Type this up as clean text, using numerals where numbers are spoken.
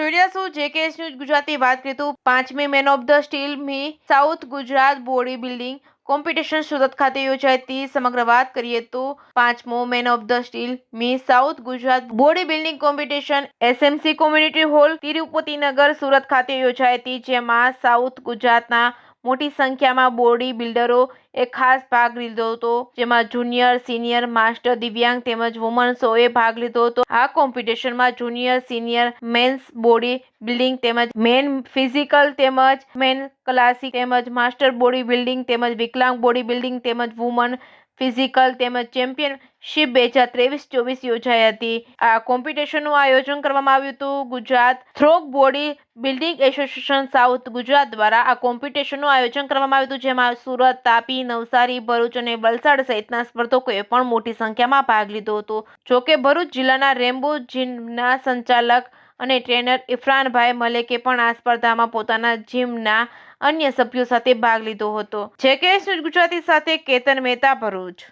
જોઈ રહ્યા છો જેકેએસ ન્યૂઝ ગુજરાતી. વાત કરીએ તો 5મી મેન ઓફ ધ સ્ટીલ મી south Gujarat body building competition Surat ખાતે યોજાઈ હતી. સમગ્ર વાત કરીએ તો 5મો મેન ઓફ ધ સ્ટીલ મી south Gujarat body building competition SMC community hall Tirupatinagar Surat ખાતે યોજાઈ હતી, જેમાં સાઉથ ગુજરાતના મોટી સંખ્યામાં બોડી બિલ્ડરો ખાસ ભાગ લીધો હતો, જેમાં જુનિયર, સિનિયર, માસ્ટર, દિવ્યાંગ તેમજ વુમન્સોએ ભાગ લીધો હતો. આ કોમ્પિટિશનમાં junior, senior, men's body building તેમજ મેન ફિઝિકલ તેમજ મેન ક્લાસિક તેમજ માસ્ટર બોડી બિલ્ડિંગ તેમજ વિકલાંગ બોડી બિલ્ડિંગ તેમજ વુમન ફિઝિકલ તેમજ ચેમ્પિયનશિપ 2023-24 યોજાઈ હતી. આ કોમ્પિટિશનનું આયોજન કરવામાં આવ્યું હતું. ગુજરાત થ્રોક body building association south Gujarat દ્વારા આ કોમ્પિટિશનનું આયોજન કરવામાં આવ્યું હતું, જેમાં સુરત, તાપી, નવસારી, ભરૂચ અને વલસાડ સહિતના સ્પર્ધકોએ પણ મોટી સંખ્યામાં ભાગ લીધો હતો. જોકે ભરૂચ જિલ્લાના રેમ્બો જીમના સંચાલક અને ટ્રેનર ઇરફાનભાઈ મલેકે પણ આ સ્પર્ધામાં પોતાના જીમના અન્ય સભ્યો સાથે ભાગ લીધો હતો. જેકેએસ ન્યૂઝ ગુજરાતી સાથે કેતન મહેતા, ભરૂચ.